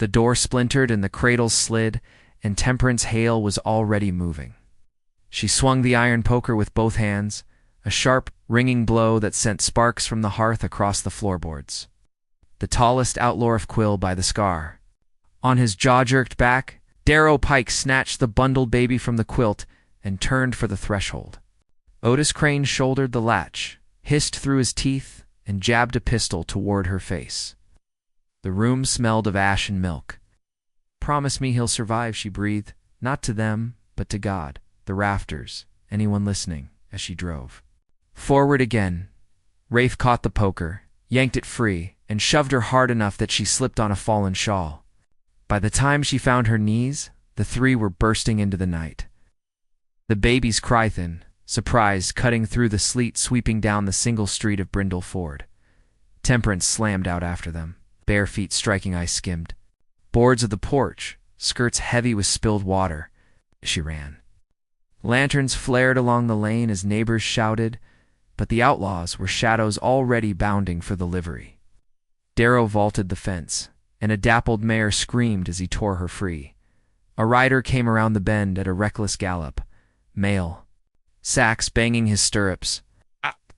The door splintered and the cradles slid, and Temperance Hale was already moving. She swung the iron poker with both hands, a sharp, ringing blow that sent sparks from the hearth across the floorboards. The tallest outlaw of Quill by the scar. On his jaw-jerked back, Darrow Pike snatched the bundled baby from the quilt and turned for the threshold. Otis Crane shouldered the latch, hissed through his teeth, and jabbed a pistol toward her face. The room smelled of ash and milk. "Promise me he'll survive," she breathed, not to them, but to God, the rafters, anyone listening, as she drove. Forward again. Rafe caught the poker, yanked it free, and shoved her hard enough that she slipped on a fallen shawl. By the time she found her knees, the three were bursting into the night. The baby's cry thin, surprise cutting through the sleet sweeping down the single street of Brindle Ford. Temperance slammed out after them, bare feet striking ice skimmed. Boards of the porch, skirts heavy with spilled water. She ran. Lanterns flared along the lane as neighbors shouted, but the outlaws were shadows already bounding for the livery. Darrow vaulted the fence, and a dappled mare screamed as he tore her free. A rider came around the bend at a reckless gallop, male. Sacks banging his stirrups.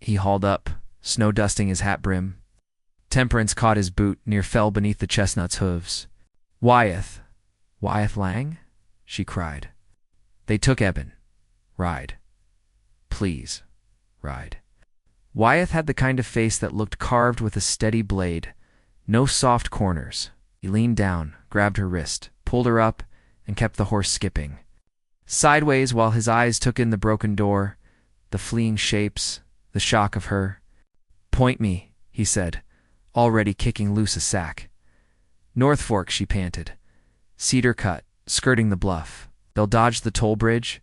He hauled up, snow dusting his hat brim. Temperance caught his boot, near fell beneath the chestnut's hooves. "Wyeth! Wyeth Lang?" she cried. They took Eben. "Ride. Please, ride." Wyeth had the kind of face that looked carved with a steady blade. No soft corners. He leaned down, grabbed her wrist, pulled her up, and kept the horse skipping. Sideways while his eyes took in the broken door, the fleeing shapes, the shock of her. "Point me," he said, already kicking loose a sack. "North Fork," she panted. "Cedar Cut, skirting the bluff. They'll dodge the toll bridge.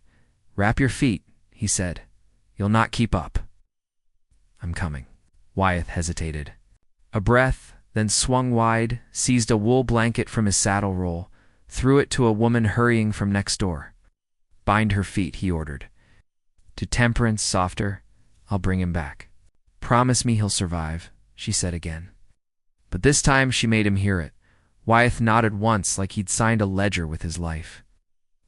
Wrap your feet," he said. "You'll not keep up." "I'm coming." Wyeth hesitated. A breath, then swung wide, seized a wool blanket from his saddle roll, threw it to a woman hurrying from next door. "Bind her feet," he ordered. To Temperance, softer, "I'll bring him back." "Promise me he'll survive," she said again. But this time she made him hear it. Wyeth nodded once like he'd signed a ledger with his life.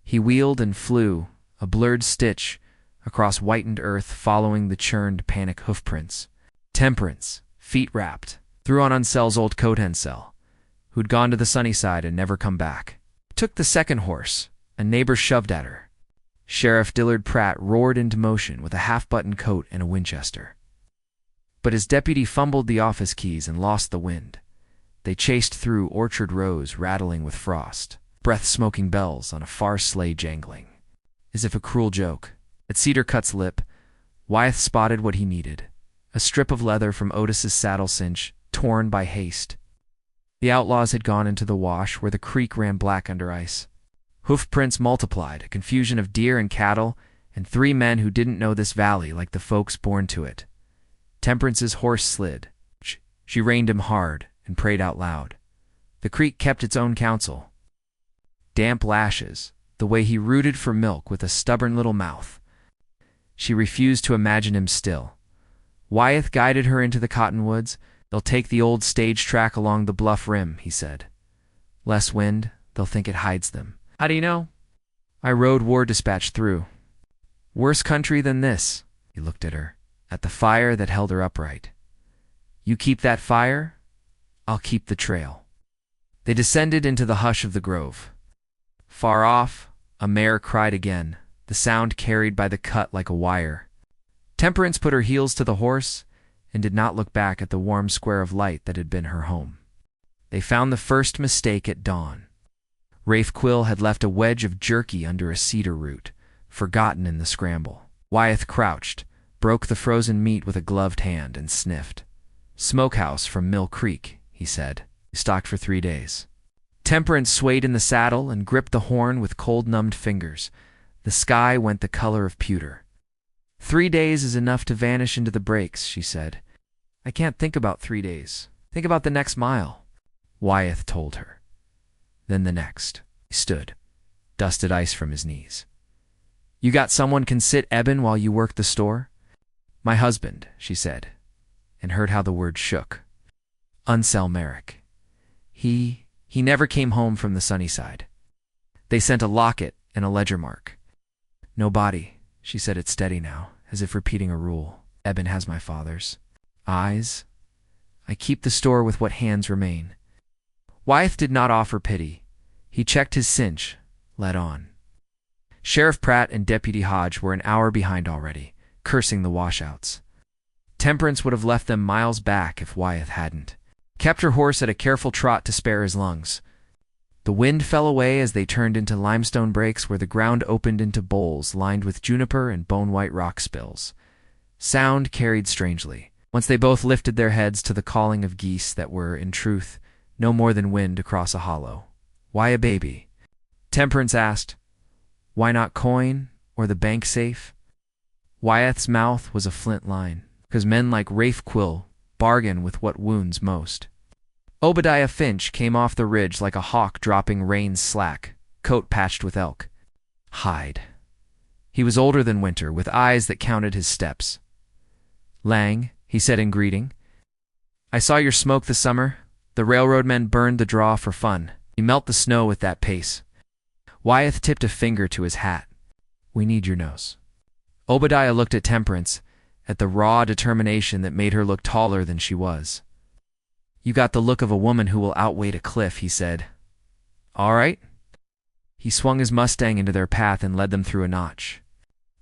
He wheeled and flew, a blurred stitch, across whitened earth following the churned panic hoofprints. Temperance, feet wrapped, threw on Unsell's old coat Hensel, who'd gone to the sunny side and never come back. Took the second horse, a neighbor shoved at her. Sheriff Dillard Pratt roared into motion with a half-buttoned coat and a Winchester. But his deputy fumbled the office keys and lost the wind. They chased through orchard rows rattling with frost, breath-smoking bells on a far sleigh jangling. As if a cruel joke, at Cedar Cut's lip, Wyeth spotted what he needed, a strip of leather from Otis's saddle cinch, torn by haste. The outlaws had gone into the wash where the creek ran black under ice. Hoofprints multiplied, a confusion of deer and cattle, and three men who didn't know this valley like the folks born to it. Temperance's horse slid. She reined him hard and prayed out loud. The creek kept its own counsel. Damp lashes, the way he rooted for milk with a stubborn little mouth. She refused to imagine him still. Wyeth guided her into the cottonwoods. "They'll take the old stage track along the bluff rim," he said. "Less wind, they'll think it hides them." "How do you know?" "I rode War Dispatch through. Worse country than this." He looked at her, at the fire that held her upright. "You keep that fire, I'll keep the trail." They descended into the hush of the grove. Far off, a mare cried again, the sound carried by the cut like a wire. Temperance put her heels to the horse and did not look back at the warm square of light that had been her home. They found the first mistake at dawn. Rafe Quill had left a wedge of jerky under a cedar root, forgotten in the scramble. Wyeth crouched, broke the frozen meat with a gloved hand, and sniffed. "Smokehouse from Mill Creek," he said. "Stocked for 3 days." Temperance swayed in the saddle and gripped the horn with cold-numbed fingers. The sky went the color of pewter. 3 days is enough to vanish into the breaks," she said. "I can't think about 3 days. Think about the next mile," Wyeth told her. Then the next. He stood, dusted ice from his knees. "You got someone can sit Eben while you work the store?" "My husband," she said, and heard how the word shook. "Unsell Merrick. He never came home from the sunny side. They sent a locket and a ledger mark. No body, she said it steady now, as if repeating a rule. Eben has my father's eyes. I keep the store with what hands remain. Wyeth did not offer pity. He checked his cinch, led on. Sheriff Pratt and Deputy Hodge were an hour behind already, cursing the washouts. Temperance would have left them miles back if Wyeth hadn't. Kept her horse at a careful trot to spare his lungs. The wind fell away as they turned into limestone breaks where the ground opened into bowls lined with juniper and bone-white rock spills. Sound carried strangely. Once they both lifted their heads to the calling of geese that were, in truth, no more than wind across a hollow. Why a baby? Temperance asked. Why not coin or the bank safe? Wyeth's mouth was a flint line, because men like Rafe Quill bargain with what wounds most. Obadiah Finch came off the ridge like a hawk dropping reins slack, coat patched with elk hide. He was older than Winter, with eyes that counted his steps. Lang, he said in greeting, I saw your smoke this summer. The railroad men burned the draw for fun. You melt the snow with that pace. Wyeth tipped a finger to his hat. We need your nose. Obadiah looked at Temperance, at the raw determination that made her look taller than she was. You got the look of a woman who will outweight a cliff, he said. All right. He swung his Mustang into their path and led them through a notch.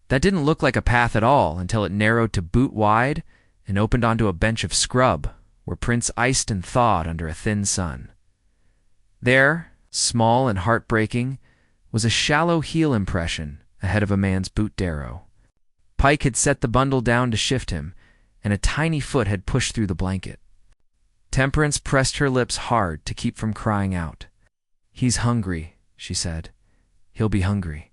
That didn't look like a path at all until it narrowed to boot wide and opened onto a bench of scrub where prints iced and thawed under a thin sun. There, small and heartbreaking, was a shallow heel impression ahead of a man's boot darrow. Pike had set the bundle down to shift him, and a tiny foot had pushed through the blanket. Temperance pressed her lips hard to keep from crying out. He's hungry, she said. He'll be hungry.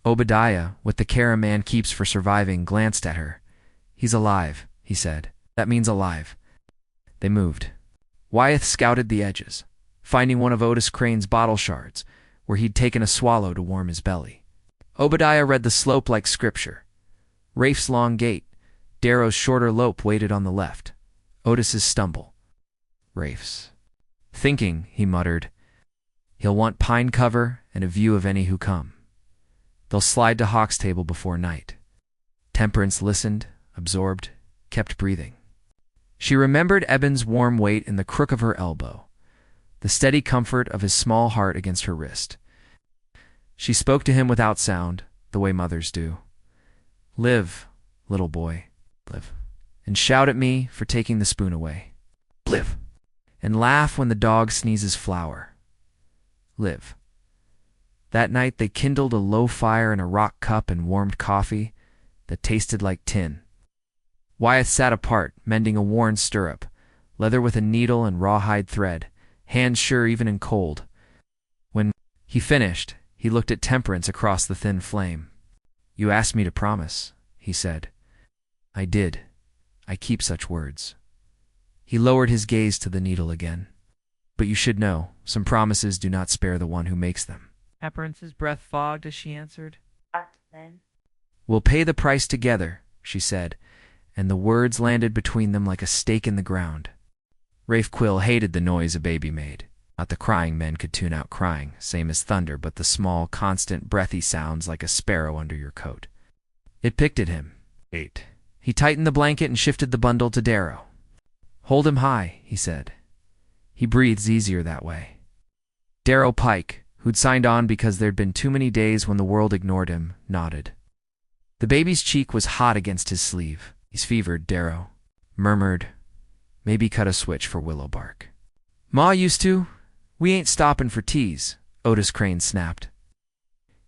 Obadiah, with the care a man keeps for surviving, glanced at her. He's alive, he said. That means alive. They moved. Wyeth scouted the edges, finding one of Otis Crane's bottle shards, where he'd taken a swallow to warm his belly. Obadiah read the slope like scripture. Rafe's long gait, Darrow's shorter lope waited on the left. Otis's stumble. Rafe's. Thinking, he muttered, he'll want pine cover and a view of any who come. They'll slide to Hawk's table before night. Temperance listened, absorbed, kept breathing. She remembered Eben's warm weight in the crook of her elbow, the steady comfort of his small heart against her wrist. She spoke to him without sound, the way mothers do. Live, little boy, live. And shout at me for taking the spoon away. Live. And laugh when the dog sneezes flour. Live. That night they kindled a low fire in a rock cup and warmed coffee that tasted like tin. Wyeth sat apart, mending a worn stirrup, leather with a needle and rawhide thread, hands sure even in cold. When he finished, he looked at Temperance across the thin flame. You asked me to promise, he said. I did. I keep such words. He lowered his gaze to the needle again. But you should know, some promises do not spare the one who makes them. Temperance's breath fogged as she answered. Then? We'll pay the price together, she said, and the words landed between them like a stake in the ground. Rafe Quill hated the noise a baby made. Not the crying men could tune out crying, same as thunder, but the small, constant, breathy sounds like a sparrow under your coat. It picked at him. 8. He tightened the blanket and shifted the bundle to Darrow. Hold him high, he said. He breathes easier that way. Darrow Pike, who'd signed on because there'd been too many days when the world ignored him, nodded. The baby's cheek was hot against his sleeve. He's fevered, Darrow murmured. Maybe cut a switch for willow bark. Ma used to. We ain't stoppin' for teas, Otis Crane snapped.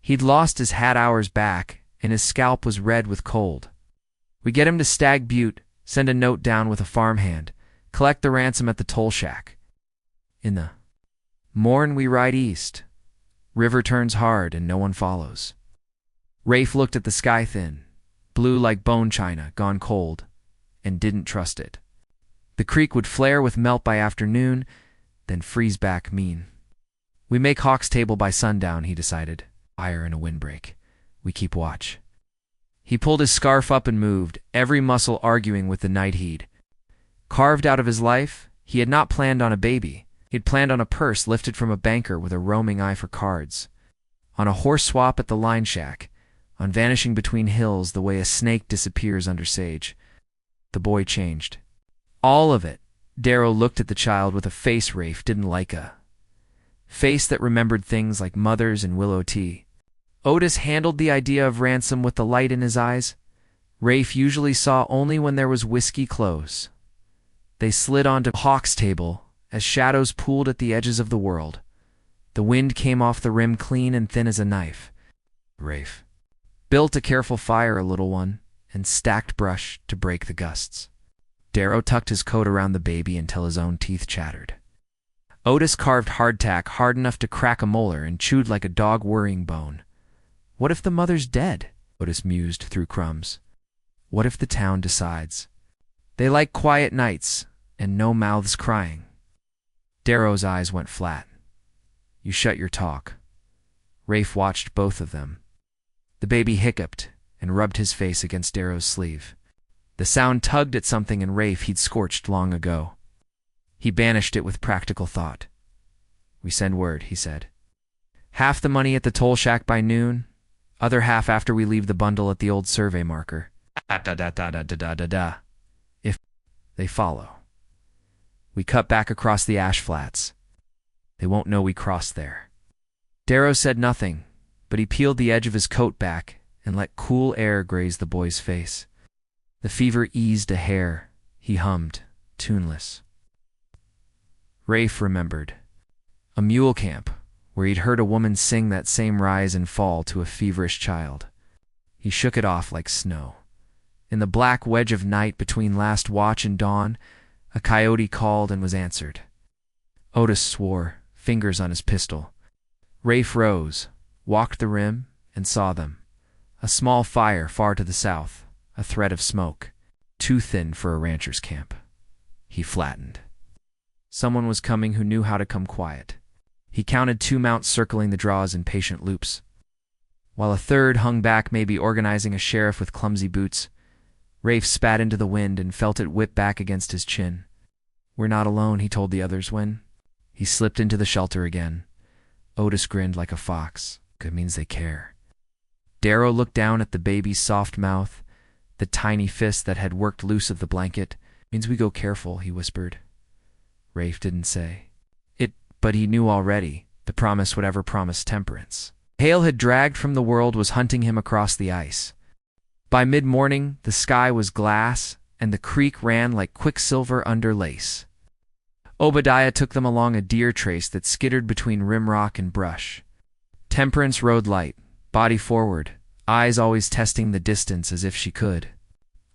He'd lost his hat hours back, and his scalp was red with cold. We get him to Stag Butte, send a note down with a farmhand, collect the ransom at the toll shack. In the morn we ride east. River turns hard and no one follows. Rafe looked at the sky thin, blue like bone china, gone cold, and didn't trust it. The creek would flare with melt by afternoon, then freeze back mean. We make Hawk's table by sundown, he decided. Fire and a windbreak. We keep watch. He pulled his scarf up and moved, every muscle arguing with the night heat. Carved out of his life, he had not planned on a baby, He'd planned on a purse lifted from a banker with a roaming eye for cards, on a horse swap at the line shack, on vanishing between hills the way a snake disappears under sage. The boy changed. All of it. Darrow looked at the child with a face Rafe didn't like, a face that remembered things like mothers and willow tea. Otis handled the idea of ransom with the light in his eyes. Rafe usually saw only when there was whiskey close. They slid onto Hawk's table as shadows pooled at the edges of the world. The wind came off the rim clean and thin as a knife. Rafe built a careful fire, a little one, and stacked brush to break the gusts. Darrow tucked his coat around the baby until his own teeth chattered. Otis carved hardtack hard enough to crack a molar and chewed like a dog worrying bone. What if the mother's dead? Otis mused through crumbs. What if the town decides? They like quiet nights and no mouths crying. Darrow's eyes went flat. You shut your talk. Rafe watched both of them. The baby hiccuped and rubbed his face against Darrow's sleeve. The sound tugged at something in Rafe he'd scorched long ago. He banished it with practical thought. We send word, he said. Half the money at the toll shack by noon, other half after we leave the bundle at the old survey marker. If they follow. We cut back across the ash flats. They won't know we crossed there. Darrow said nothing, but he peeled the edge of his coat back and let cool air graze the boy's face. The fever eased a hair. He hummed, tuneless. Rafe remembered. A mule camp, where he'd heard a woman sing that same rise and fall to a feverish child. He shook it off like snow. In the black wedge of night between last watch and dawn, a coyote called and was answered. Otis swore, fingers on his pistol. Rafe rose, walked the rim, and saw them. A small fire far to the south. A thread of smoke, too thin for a rancher's camp. He flattened. Someone was coming who knew how to come quiet. He counted 2 mounts circling the draws in patient loops, while a third hung back, maybe organizing a sheriff with clumsy boots. Rafe spat into the wind and felt it whip back against his chin. We're not alone, he told the others when. He slipped into the shelter again. Otis grinned like a fox. Good means they care. Darrow looked down at the baby's soft mouth, the tiny fist that had worked loose of the blanket. Means we go careful, he whispered. Rafe didn't say it, but he knew already. The promise would ever promise temperance. Hail had dragged from the world was hunting him across the ice. By mid-morning, the sky was glass, and the creek ran like quicksilver under lace. Obadiah took them along a deer trace that skittered between rim rock and brush. Temperance rode light, body forward, eyes always testing the distance as if she could.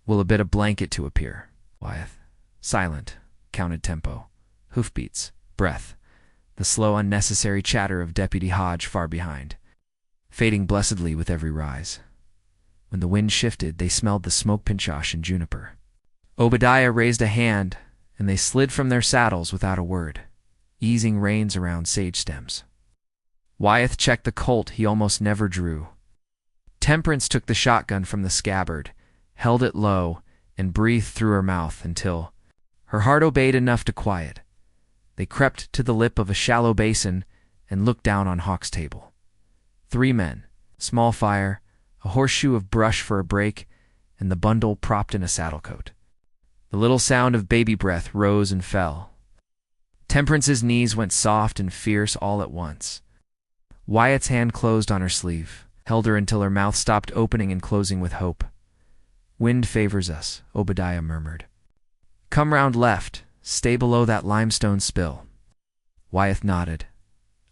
Will a bit of blanket to appear? Wyeth. Silent, counted tempo. Hoofbeats, breath. The slow, unnecessary chatter of Deputy Hodge far behind, fading blessedly with every rise. When the wind shifted, they smelled the smoke pinchosh and juniper. Obadiah raised a hand, and they slid from their saddles without a word, easing reins around sage stems. Wyeth checked the Colt he almost never drew. Temperance took the shotgun from the scabbard, held it low, and breathed through her mouth until her heart obeyed enough to quiet. They crept to the lip of a shallow basin and looked down on Hawk's table. 3 men, small fire, a horseshoe of brush for a break, and the bundle propped in a saddlecoat. The little sound of baby breath rose and fell. Temperance's knees went soft and fierce all at once. Wyatt's hand closed on her sleeve, held her until her mouth stopped opening and closing with hope. Wind favors us, Obadiah murmured. Come round left, stay below that limestone spill. Wyeth nodded.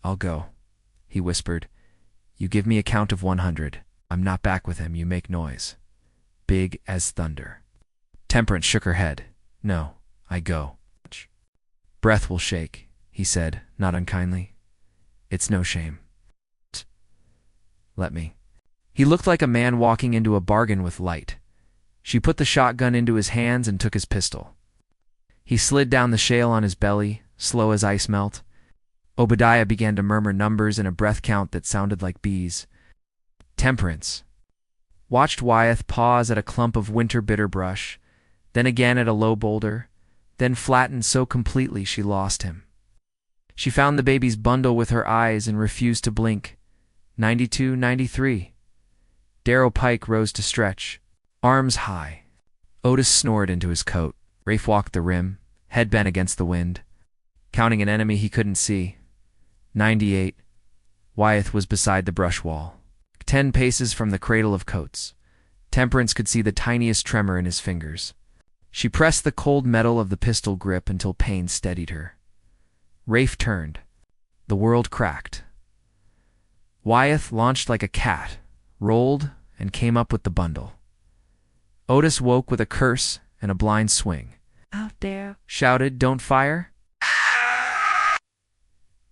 I'll go, he whispered. You give me a count of 100. I'm not back with him, you make noise. Big as thunder. Temperance shook her head. No, I go. Breath will shake, he said, not unkindly. It's no shame. Let me. He looked like a man walking into a bargain with light. She put the shotgun into his hands and took his pistol. He slid down the shale on his belly, slow as ice melt. Obadiah began to murmur numbers in a breath count that sounded like bees. Temperance watched Wyeth pause at a clump of winter bitter brush, then again at a low boulder, then flattened so completely she lost him. She found the baby's bundle with her eyes and refused to blink. 92, 93. Darrow Pike rose to stretch, arms high. Otis snored into his coat. Rafe walked the rim, head bent against the wind, counting an enemy he couldn't see. 98. Wyeth was beside the brush wall, 10 paces from the cradle of coats. Temperance could see the tiniest tremor in his fingers. She pressed the cold metal of the pistol grip until pain steadied her. Rafe turned. The world cracked. Wyeth launched like a cat, rolled, and came up with the bundle. Otis woke with a curse and a blind swing. Out there, Shouted, "Don't fire!"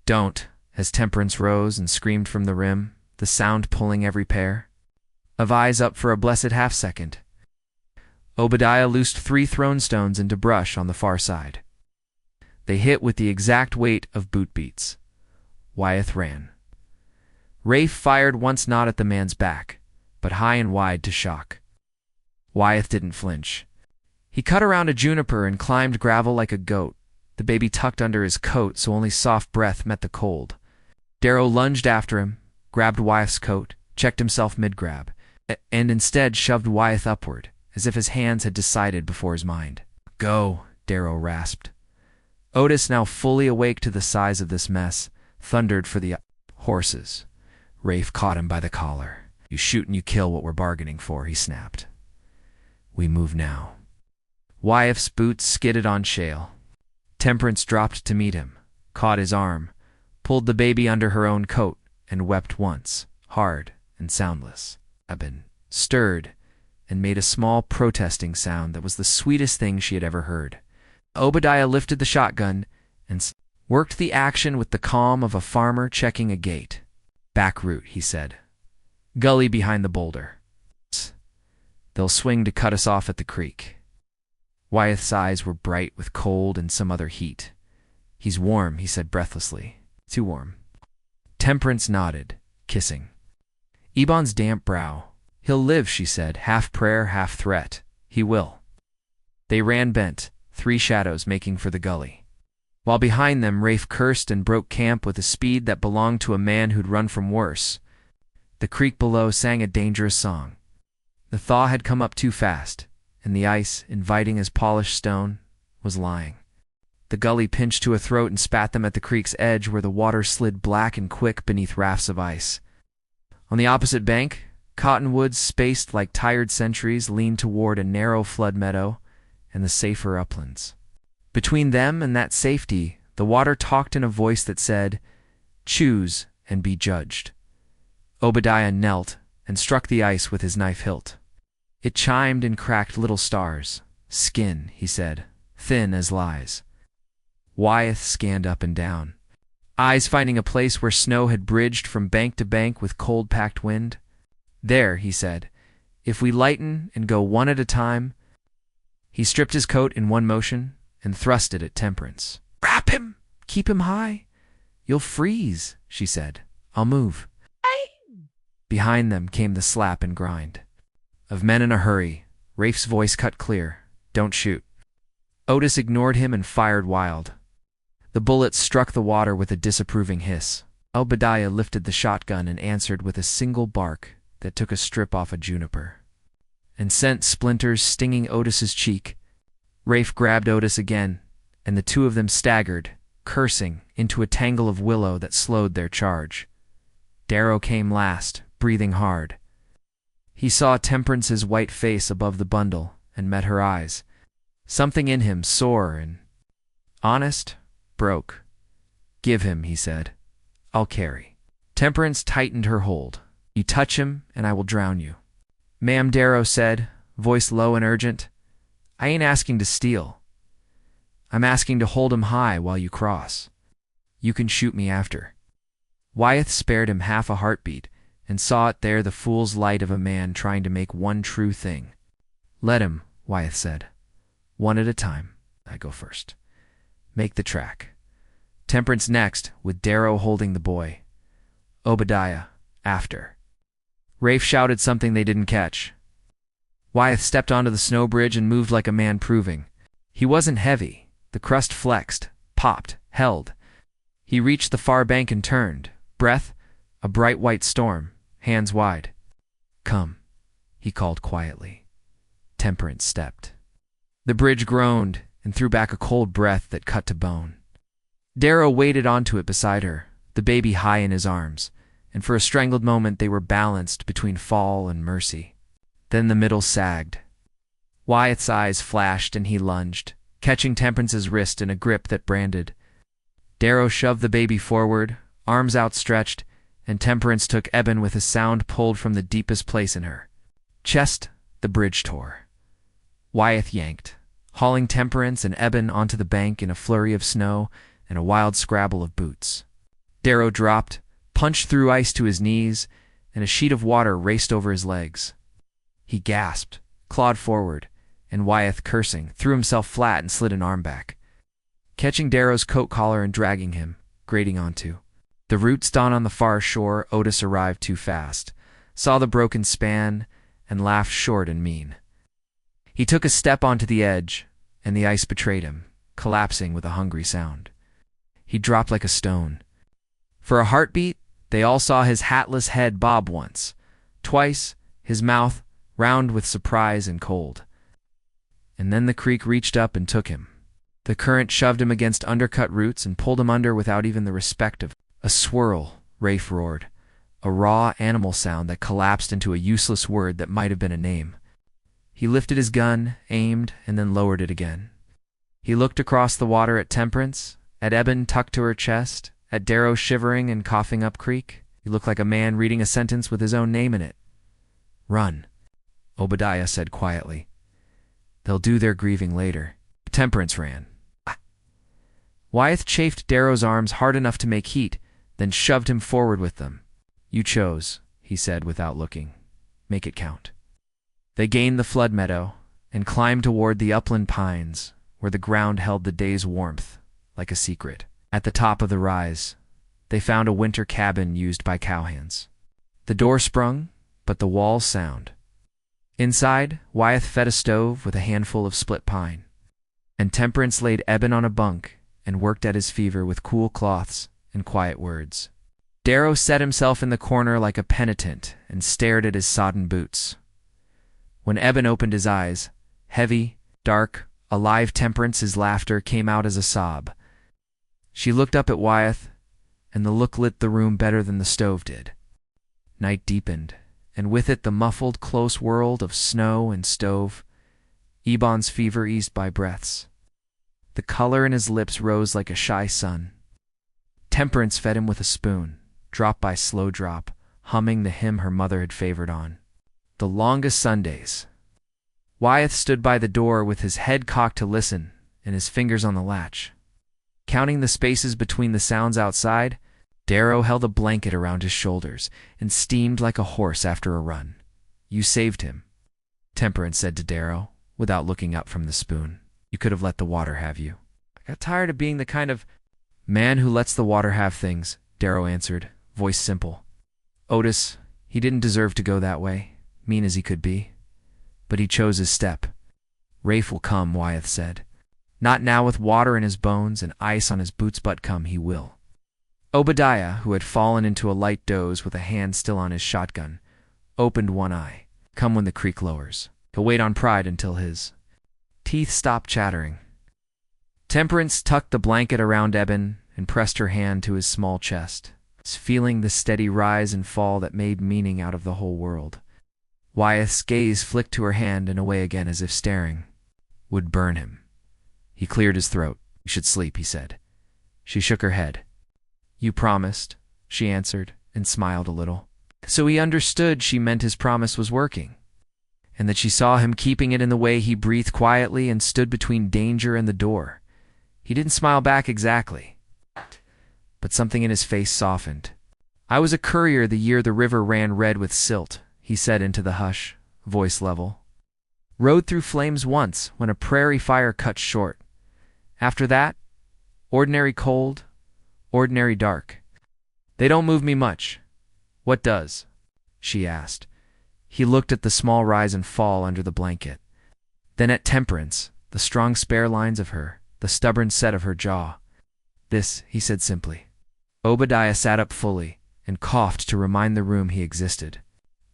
"Don't," as Temperance rose and screamed from the rim, the sound pulling every pair of eyes up for a blessed half-second. Obadiah loosed 3 thrown stones into brush on the far side. They hit with the exact weight of boot beats. Wyeth ran. Rafe fired once not at the man's back, but high and wide to shock. Wyeth didn't flinch. He cut around a juniper and climbed gravel like a goat, the baby tucked under his coat so only soft breath met the cold. Darrow lunged after him, grabbed Wyeth's coat, checked himself mid-grab, and instead shoved Wyeth upward, as if his hands had decided before his mind. "Go," Darrow rasped. Otis, now fully awake to the size of this mess, thundered for the horses. Rafe caught him by the collar. "You shoot and you kill what we're bargaining for," he snapped. "We move now." Wyeth's boots skidded on shale. Temperance dropped to meet him, caught his arm, pulled the baby under her own coat, and wept once, hard and soundless. Eben stirred and made a small protesting sound that was the sweetest thing she had ever heard. Obadiah lifted the shotgun and worked the action with the calm of a farmer checking a gate. "Back route," he said. "Gully behind the boulder. They'll swing to cut us off at the creek." Wyeth's eyes were bright with cold and some other heat. "He's warm," he said breathlessly. "Too warm." Temperance nodded, kissing Ebon's damp brow. "He'll live," she said, half prayer, half threat. "He will." They ran bent, 3 shadows making for the gully. While behind them, Rafe cursed and broke camp with a speed that belonged to a man who'd run from worse. The creek below sang a dangerous song. The thaw had come up too fast, and the ice, inviting as polished stone, was lying. The gully pinched to a throat and spat them at the creek's edge where the water slid black and quick beneath rafts of ice. On the opposite bank, cottonwoods spaced like tired centuries leaned toward a narrow flood meadow and the safer uplands. Between them and that safety, the water talked in a voice that said, "Choose and be judged." Obadiah knelt and struck the ice with his knife hilt. It chimed and cracked little stars. "Skin," he said, "thin as lies." Wyeth scanned up and down, eyes finding a place where snow had bridged from bank to bank with cold-packed wind. "There," he said, "if we lighten and go one at a time." He stripped his coat in one motion and thrust it at Temperance. "Wrap him! Keep him high! You'll freeze," she said. "I'll move." Behind them came the slap and grind of men in a hurry. Rafe's voice cut clear. "Don't shoot." Otis ignored him and fired wild. The bullet struck the water with a disapproving hiss. Obadiah lifted the shotgun and answered with a single bark that took a strip off a juniper and sent splinters stinging Otis's cheek. Rafe grabbed Otis again, and the two of them staggered, cursing, into a tangle of willow that slowed their charge. Darrow came last, breathing hard. He saw Temperance's white face above the bundle and met her eyes. Something in him, sore and honest, broke. "Give him," he said. "I'll carry." Temperance tightened her hold. "You touch him, and I will drown you." "Ma'am," Darrow said, voice low and urgent, "I ain't asking to steal. I'm asking to hold him high while you cross. You can shoot me after." Wyeth spared him half a heartbeat and saw it there, the fool's light of a man trying to make one true thing. "Let him," Wyeth said. "One at a time. I go first. Make the track. Temperance next, with Darrow holding the boy. Obadiah after." Rafe shouted something they didn't catch. Wyeth stepped onto the snow bridge and moved like a man proving. He wasn't heavy. The crust flexed, popped, held. He reached the far bank and turned, breath, a bright white storm, hands wide. "Come," he called quietly. Temperance stepped. The bridge groaned and threw back a cold breath that cut to bone. Darrow waded onto it beside her, the baby high in his arms, and for a strangled moment they were balanced between fall and mercy. Then the middle sagged. Wyeth's eyes flashed and he lunged, catching Temperance's wrist in a grip that branded. Darrow shoved the baby forward, arms outstretched, and Temperance took Eben with a sound pulled from the deepest place in her. Chest, the bridge tore. Wyeth yanked, hauling Temperance and Eben onto the bank in a flurry of snow and a wild scrabble of boots. Darrow dropped, punched through ice to his knees, and a sheet of water raced over his legs. He gasped, clawed forward, and Wyeth, cursing, threw himself flat and slid an arm back, catching Darrow's coat collar and dragging him, grating onto. The roots dawn on the far shore. Otis arrived too fast, saw the broken span, and laughed short and mean. He took a step onto the edge, and the ice betrayed him, collapsing with a hungry sound. He dropped like a stone. For a heartbeat, they all saw his hatless head bob once, twice, his mouth round with surprise and cold. And then the creek reached up and took him. The current shoved him against undercut roots and pulled him under without even the respect of a swirl. Rafe roared, a raw animal sound that collapsed into a useless word that might have been a name. He lifted his gun, aimed, and then lowered it again. He looked across the water at Temperance, at Eben tucked to her chest, at Darrow shivering and coughing up creek. He looked like a man reading a sentence with his own name in it. "Run," Obadiah said quietly. "They'll do their grieving later." Temperance ran. Wyeth chafed Darrow's arms hard enough to make heat, then shoved him forward with them. "You chose," he said without looking. "Make it count." They gained the flood meadow and climbed toward the upland pines, where the ground held the day's warmth like a secret. At the top of the rise, they found a winter cabin used by cowhands. The door sprung, but the walls sound. Inside, Wyeth fed a stove with a handful of split pine, and Temperance laid Eben on a bunk and worked at his fever with cool cloths and quiet words. Darrow set himself in the corner like a penitent and stared at his sodden boots. When Eben opened his eyes, heavy, dark, alive, Temperance's laughter came out as a sob. She looked up at Wyeth, and the look lit the room better than the stove did. Night deepened, and with it the muffled, close world of snow and stove. Ebon's fever eased by breaths. The color in his lips rose like a shy sun. Temperance fed him with a spoon, drop by slow drop, humming the hymn her mother had favored on. The longest Sundays. Wyeth stood by the door with his head cocked to listen and his fingers on the latch. Counting the spaces between the sounds outside, Darrow held a blanket around his shoulders and steamed like a horse after a run. "You saved him," Temperance said to Darrow, without looking up from the spoon. "You could have let the water have you." "I got tired of being the kind of man who lets the water have things," Darrow answered, voice simple. "Otis, he didn't deserve to go that way, mean as he could be. But he chose his step." "Rafe will come," Wyeth said. "Not now with water in his bones and ice on his boots, but come he will." Obadiah, who had fallen into a light doze with a hand still on his shotgun, opened one eye. "Come when the creek lowers. He'll wait on Pride until his teeth stop chattering." Temperance tucked the blanket around Eben and pressed her hand to his small chest, feeling the steady rise and fall that made meaning out of the whole world. Wyeth's gaze flicked to her hand and away again as if staring. Would burn him. He cleared his throat. "You should sleep," he said. She shook her head. "You promised," she answered, and smiled a little. So he understood she meant his promise was working, and that she saw him keeping it in the way he breathed quietly and stood between danger and the door. He didn't smile back exactly, but something in his face softened. "I was a courier the year the river ran red with silt," he said into the hush, voice level. "Rode through flames once when a prairie fire cut short. After that, ordinary cold, ordinary dark. They don't move me much." "What does?" she asked. He looked at the small rise and fall under the blanket, then at Temperance, the strong spare lines of her, the stubborn set of her jaw. "This," he said simply. Obadiah sat up fully and coughed to remind the room he existed.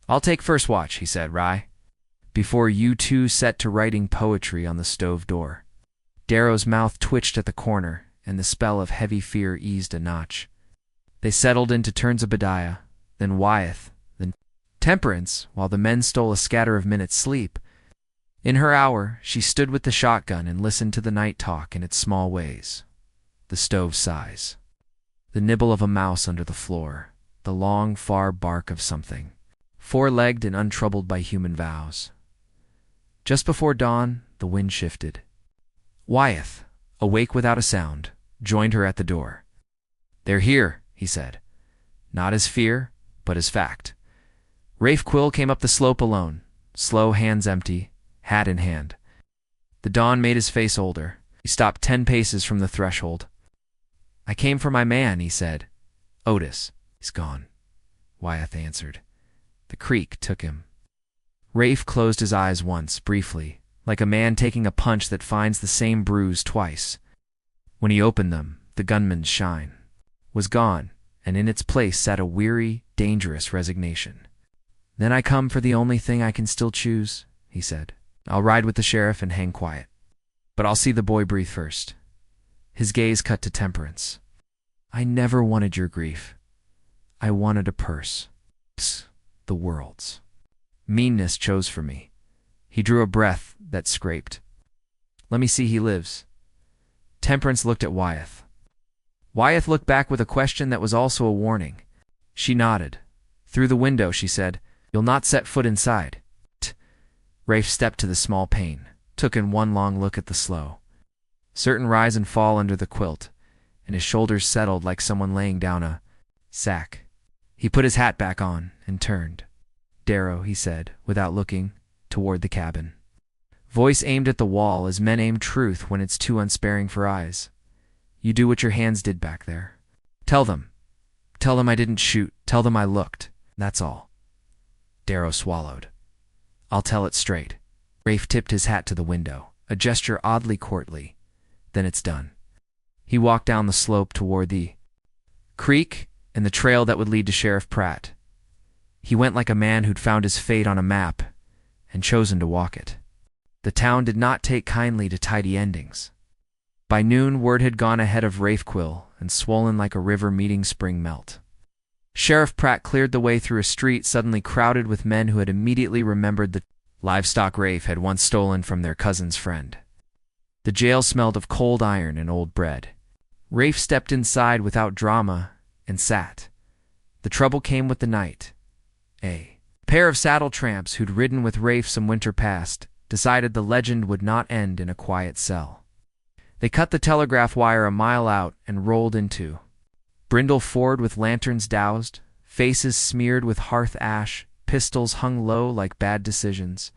"I'll take first watch," he said, "Rye, before you two set to writing poetry on the stove door." Darrow's mouth twitched at the corner, and the spell of heavy fear eased a notch. They settled into turns Obadiah, then Wyeth, then Temperance, while the men stole a scatter of minutes' sleep. In her hour, she stood with the shotgun and listened to the night talk in its small ways. The stove sighs, the nibble of a mouse under the floor, the long, far bark of something, four-legged and untroubled by human vows. Just before dawn, the wind shifted. Wyeth, awake without a sound, joined her at the door. "They're here," he said, not as fear, but as fact. Rafe Quill came up the slope alone, slow, hands empty, hat in hand. The dawn made his face older. He stopped 10 paces from the threshold. "I came for my man," he said. "Otis, he's gone," Wyeth answered. "The creek took him." Rafe closed his eyes once, briefly, like a man taking a punch that finds the same bruise twice. When he opened them, the gunman's shine was gone, and in its place sat a weary, dangerous resignation. "Then I come for the only thing I can still choose," he said. "I'll ride with the sheriff and hang quiet. But I'll see the boy breathe first." His gaze cut to Temperance. "I never wanted your grief. I wanted a purse. The world's. Meanness chose for me." He drew a breath that scraped. "Let me see he lives." Temperance looked at Wyeth. Wyeth looked back with a question that was also a warning. She nodded. "Through the window," she said. "You'll not set foot inside." Rafe stepped to the small pane, took in one long look at the slow. Certain rise and fall under the quilt, and his shoulders settled like someone laying down a sack. He put his hat back on and turned. "Darrow," he said, without looking, toward the cabin. Voice aimed at the wall as men aim truth when it's too unsparing for eyes. "You do what your hands did back there. Tell them. Tell them I didn't shoot. Tell them I looked. That's all." Darrow swallowed. "I'll tell it straight." Rafe tipped his hat to the window, a gesture oddly courtly. "Then it's done." He walked down the slope toward the creek and the trail that would lead to Sheriff Pratt. He went like a man who'd found his fate on a map and chosen to walk it. The town did not take kindly to tidy endings. By noon, word had gone ahead of Rafe Quill and swollen like a river meeting spring melt. Sheriff Pratt cleared the way through a street suddenly crowded with men who had immediately remembered the livestock Rafe had once stolen from their cousin's friend. The jail smelled of cold iron and old bread. Rafe stepped inside without drama and sat. The trouble came with the night. A pair of saddle tramps who'd ridden with Rafe some winter past decided the legend would not end in a quiet cell. They cut the telegraph wire a mile out and rolled into Brindle Ford with lanterns doused, faces smeared with hearth ash, pistols hung low like bad decisions.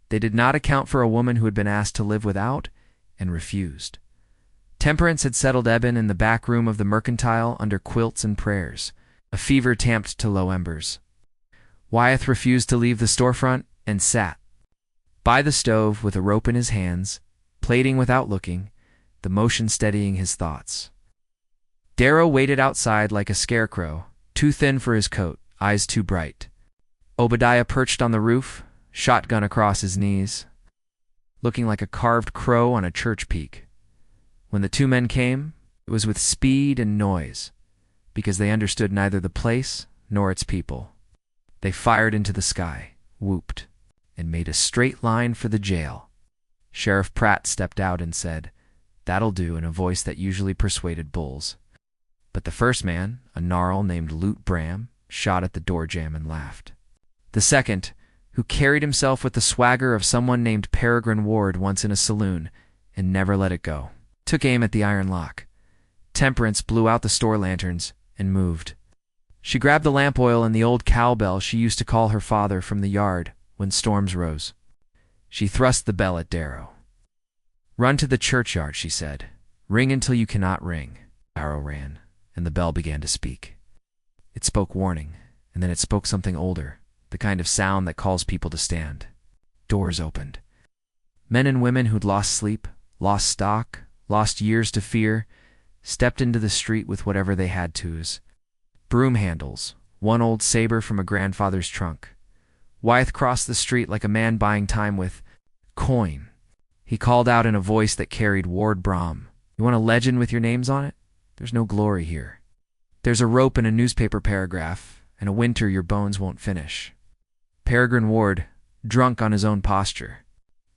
They did not account for a woman who had been asked to live without and refused. Temperance had settled Eben in the back room of the Mercantile under quilts and prayers, a fever tamped to low embers. Wyeth refused to leave the storefront and sat by the stove with a rope in his hands, plating without looking, the motion steadying his thoughts. Darrow waited outside like a scarecrow, too thin for his coat, eyes too bright. Obadiah perched on the roof, shotgun across his knees, looking like a carved crow on a church peak. When the two men came, it was with speed and noise, because they understood neither the place nor its people. They fired into the sky, whooped, and made a straight line for the jail. Sheriff Pratt stepped out and said, "That'll do," in a voice that usually persuaded bulls. But the first man, a gnarl named Lute Bram, shot at the door jamb and laughed. The second, who carried himself with the swagger of someone named Peregrine Ward once in a saloon and never let it go, took aim at the iron lock. Temperance blew out the store lanterns and moved. She grabbed the lamp oil and the old cowbell she used to call her father from the yard when storms rose. She thrust the bell at Darrow. "Run to the churchyard," she said. "Ring until you cannot ring." Darrow ran, and the bell began to speak. It spoke warning, and then it spoke something older, the kind of sound that calls people to stand. Doors opened. Men and women who'd lost sleep, lost stock, lost years to fear, stepped into the street with whatever they had to's. Broom handles, one old saber from a grandfather's trunk. Wyeth crossed the street like a man buying time with coin. He called out in a voice that carried Ward Brom. You want a legend with your names on it? There's no glory here. There's a rope and a newspaper paragraph, and a winter your bones won't finish. Peregrine Ward, drunk on his own posture,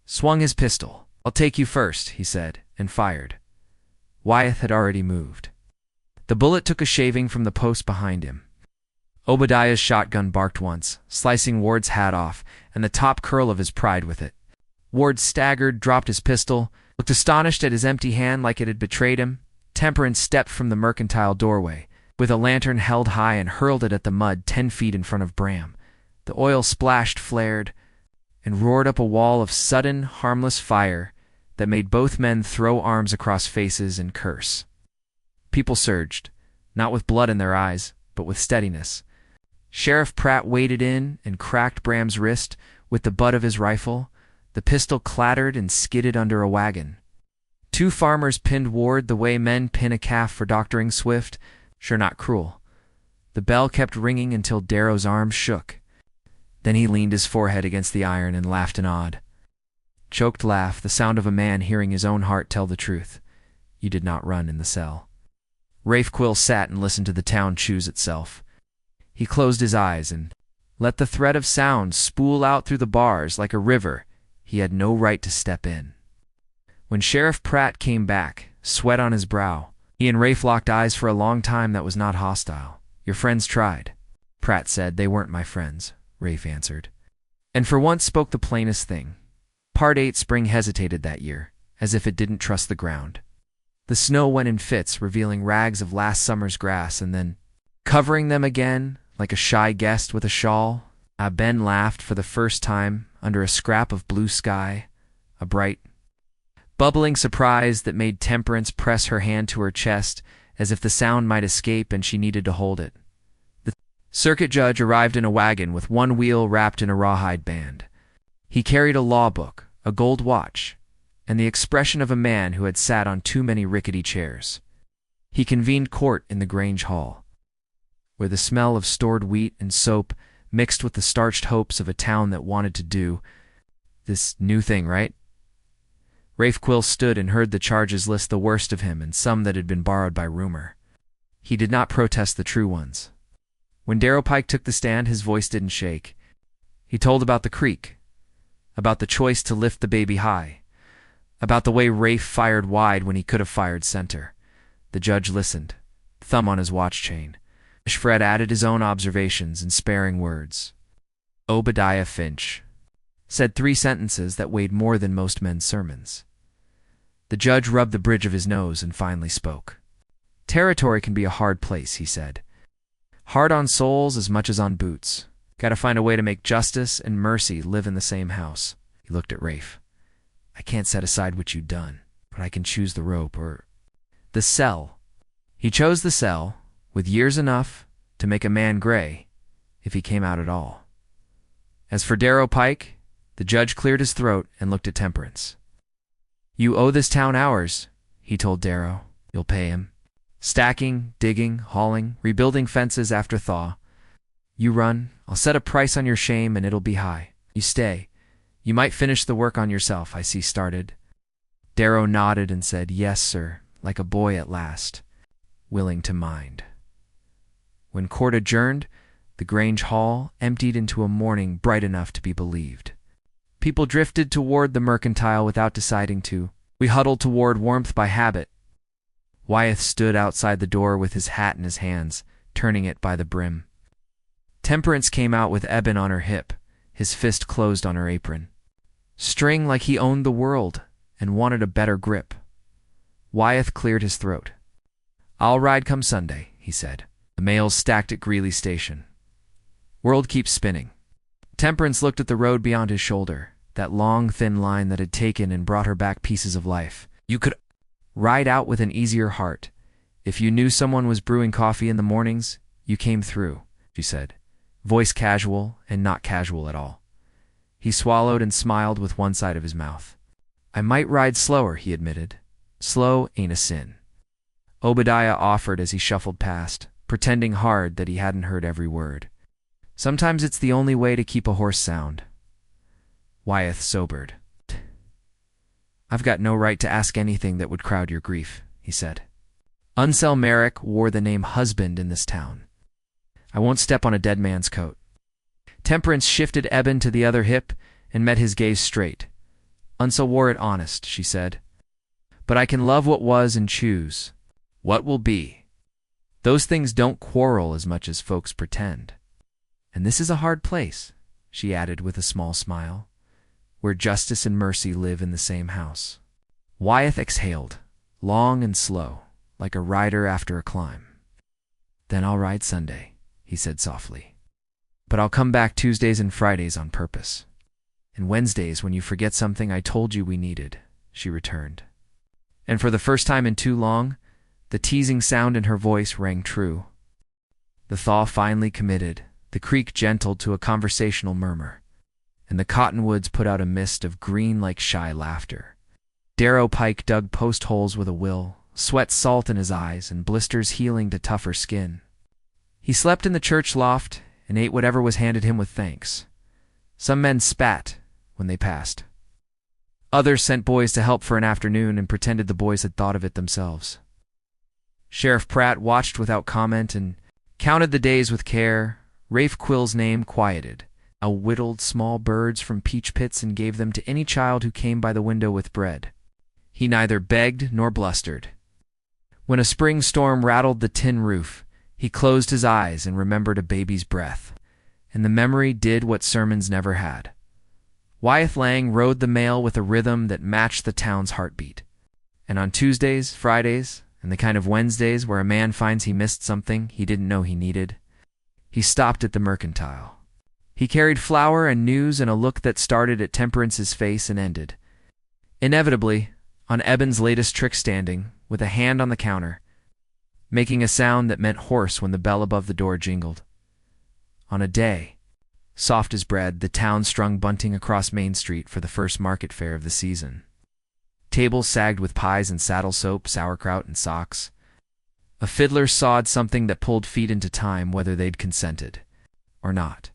swung his pistol. I'll take you first, he said, and fired. Wyeth had already moved. The bullet took a shaving from the post behind him. Obadiah's shotgun barked once, slicing Ward's hat off, and the top curl of his pride with it. Ward staggered, dropped his pistol, looked astonished at his empty hand like it had betrayed him. Temperance stepped from the mercantile doorway, with a lantern held high, and hurled it at the mud 10 feet in front of Bram. The oil splashed, flared, and roared up a wall of sudden, harmless fire that made both men throw arms across faces and curse. People surged, not with blood in their eyes, but with steadiness. Sheriff Pratt waded in and cracked Bram's wrist with the butt of his rifle. The pistol clattered and skidded under a wagon. 2 farmers pinned Ward the way men pin a calf for doctoring swift, sure not cruel. The bell kept ringing until Darrow's arms shook. Then he leaned his forehead against the iron and laughed an odd, choked laugh, the sound of a man hearing his own heart tell the truth. You did not run in the cell. Rafe Quill sat and listened to the town choose itself. He closed his eyes and let the thread of sound spool out through the bars like a river he had no right to step in. When Sheriff Pratt came back, sweat on his brow, he and Rafe locked eyes for a long time that was not hostile. Your friends tried, Pratt said. They weren't my friends, Rafe answered, and for once spoke the plainest thing. Part 8 spring hesitated that year, as if it didn't trust the ground. The snow went in fits, revealing rags of last summer's grass, and then covering them again, like a shy guest with a shawl. Ben laughed for the first time under a scrap of blue sky, a bright, bubbling surprise that made Temperance press her hand to her chest as if the sound might escape and she needed to hold it. The circuit judge arrived in a wagon with one wheel wrapped in a rawhide band. He carried a law book, a gold watch, and the expression of a man who had sat on too many rickety chairs. He convened court in the Grange Hall, where the smell of stored wheat and soap mixed with the starched hopes of a town that wanted to do this new thing right. Rafe Quill stood and heard the charges list the worst of him and some that had been borrowed by rumor. He did not protest the true ones. When Darrow Pike took the stand, his voice didn't shake. He told about the creek, about the choice to lift the baby high, about the way Rafe fired wide when he could have fired center. The judge listened, thumb on his watch chain. Fred added his own observations in sparing words. Obadiah Finch said 3 sentences that weighed more than most men's sermons. The judge rubbed the bridge of his nose and finally spoke. Territory can be a hard place, he said. Hard on souls as much as on boots. Gotta find a way to make justice and mercy live in the same house. He looked at Rafe. I can't set aside what you've done, but I can choose the rope or the cell. He chose the cell, with years enough to make a man gray, if he came out at all. As for Darrow Pike, the judge cleared his throat and looked at Temperance. You owe this town hours, he told Darrow. You'll pay him. Stacking, digging, hauling, rebuilding fences after thaw. You run, I'll set a price on your shame and it'll be high. You stay. You might finish the work on yourself, I see started. Darrow nodded and said, yes, sir, like a boy at last, willing to mind. When court adjourned, the Grange Hall emptied into a morning bright enough to be believed. People drifted toward the mercantile without deciding to. We huddled toward warmth by habit. Wyeth stood outside the door with his hat in his hands, turning it by the brim. Temperance came out with Eben on her hip, his fist closed on her apron. String like he owned the world and wanted a better grip. Wyeth cleared his throat. I'll ride come Sunday, he said. The mails stacked at Greeley Station. World keeps spinning. Temperance looked at the road beyond his shoulder, that long, thin line that had taken and brought her back pieces of life. You could ride out with an easier heart. If you knew someone was brewing coffee in the mornings, you came through, she said, voice casual and not casual at all. He swallowed and smiled with one side of his mouth. I might ride slower, he admitted. Slow ain't a sin. Obadiah offered as he shuffled past, pretending hard that he hadn't heard every word. Sometimes it's the only way to keep a horse sound. Wyeth sobered. I've got no right to ask anything that would crowd your grief, he said. Unsel Merrick wore the name husband in this town. I won't step on a dead man's coat. Temperance shifted Eben to the other hip and met his gaze straight. Unsel wore it honest, she said. But I can love what was and choose what will be. Those things don't quarrel as much as folks pretend. And this is a hard place, she added with a small smile, where justice and mercy live in the same house. Wyeth exhaled, long and slow, like a rider after a climb. Then I'll ride Sunday, he said softly. But I'll come back Tuesdays and Fridays on purpose. And Wednesdays when you forget something I told you we needed, she returned. And for the first time in too long, the teasing sound in her voice rang true. The thaw finally committed, the creek gentled to a conversational murmur, and the cottonwoods put out a mist of green like shy laughter. Darrow Pike dug post holes with a will, sweat salt in his eyes and blisters healing to tougher skin. He slept in the church loft and ate whatever was handed him with thanks. Some men spat when they passed. Others sent boys to help for an afternoon and pretended the boys had thought of it themselves. Sheriff Pratt watched without comment and counted the days with care. Rafe Quill's name quieted. Whittled small birds from peach pits and gave them to any child who came by the window with bread. He neither begged nor blustered. When a spring storm rattled the tin roof, he closed his eyes and remembered a baby's breath, and the memory did what sermons never had. Wyeth Lang rode the mail with a rhythm that matched the town's heartbeat. And on Tuesdays, Fridays, and the kind of Wednesdays where a man finds he missed something he didn't know he needed, he stopped at the Mercantile. He carried flour and news and a look that started at Temperance's face and ended, inevitably, on Eben's latest trick standing, with a hand on the counter, making a sound that meant horse when the bell above the door jingled. On a day, soft as bread, the town strung bunting across Main Street for the first market fair of the season. Tables sagged with pies and saddle soap, sauerkraut, and socks. A fiddler sawed something that pulled feet into time whether they'd consented or not.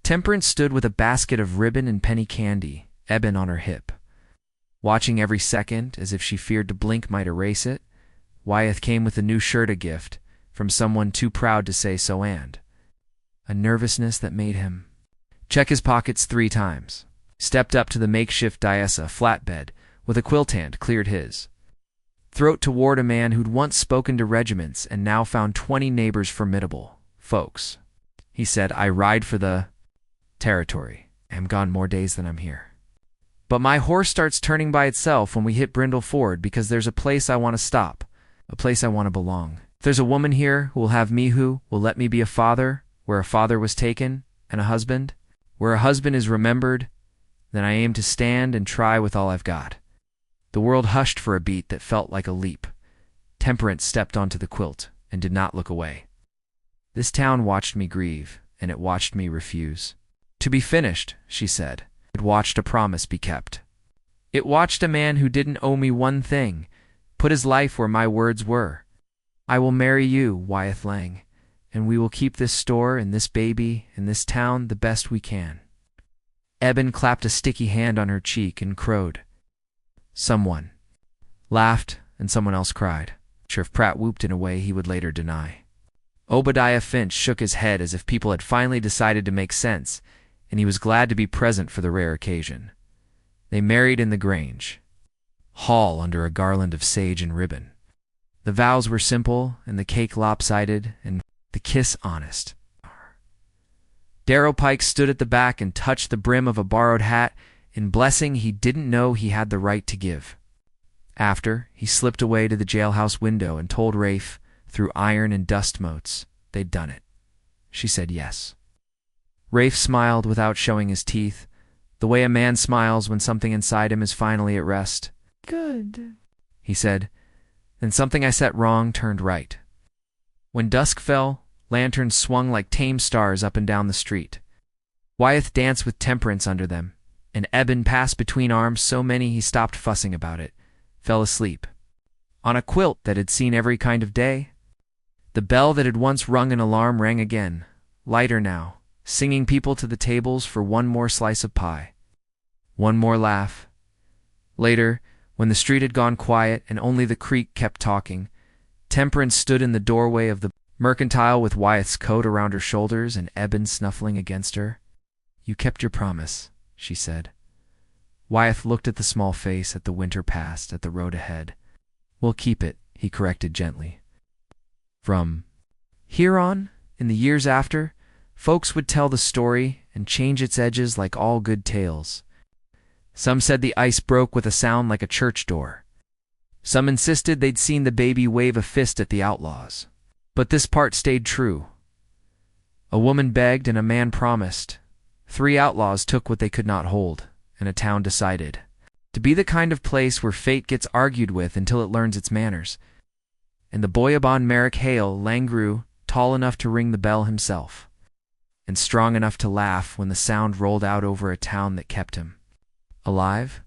Temperance stood with a basket of ribbon and penny candy, Eben on her hip. Watching every second, as if she feared to blink might erase it, Wyeth came with a new shirt, a gift, from someone too proud to say so, and a nervousness that made him check his pockets 3 times. Stepped up to the makeshift Diessa flatbed, with a quilt hand, cleared his throat toward a man who'd once spoken to regiments and now found 20 neighbors formidable. Folks, he said, I ride for the territory. I'm gone more days than I'm here. But my horse starts turning by itself when we hit Brindle Ford because there's a place I want to stop, a place I want to belong. If there's a woman here who will have me, who will let me be a father where a father was taken, and a husband where a husband is remembered, then I aim to stand and try with all I've got. The world hushed for a beat that felt like a leap. Temperance stepped onto the quilt and did not look away. This town watched me grieve, and it watched me refuse to be finished, she said. It watched a promise be kept. It watched a man who didn't owe me one thing, put his life where my words were. I will marry you, Wyeth Lang, and we will keep this store and this baby and this town the best we can. Eben clapped a sticky hand on her cheek and crowed. Someone laughed and someone else cried. Sheriff Pratt whooped in a way he would later deny. Obadiah Finch shook his head as if people had finally decided to make sense, and he was glad to be present for the rare occasion. They married in the Grange hall under a garland of sage and ribbon. The vows were simple and the cake lopsided and the kiss honest. Darrow Pike stood at the back and touched the brim of a borrowed hat in blessing he didn't know he had the right to give. After, he slipped away to the jailhouse window and told Rafe, through iron and dust motes, they'd done it. She said yes. Rafe smiled without showing his teeth, the way a man smiles when something inside him is finally at rest. Good, he said. Then something I set wrong turned right. When dusk fell, lanterns swung like tame stars up and down the street. Wyeth danced with Temperance under them, and Eben passed between arms so many he stopped fussing about it, fell asleep. On a quilt that had seen every kind of day, the bell that had once rung an alarm rang again, lighter now, singing people to the tables for one more slice of pie, one more laugh. Later, when the street had gone quiet and only the creek kept talking, Temperance stood in the doorway of the mercantile with Wyeth's coat around her shoulders and Eben snuffling against her. "You kept your promise," she said. Wyeth looked at the small face, at the winter past, at the road ahead. "We'll keep it," he corrected gently. From here on, in the years after, folks would tell the story and change its edges like all good tales. Some said the ice broke with a sound like a church door. Some insisted they'd seen the baby wave a fist at the Outlaws. But this part stayed true. A woman begged and a man promised. 3 outlaws took what they could not hold, and a town decided to be the kind of place where fate gets argued with until it learns its manners. And the Boyabon Merrick Hale Lang grew tall enough to ring the bell himself, and strong enough to laugh when the sound rolled out over a town that kept him alive.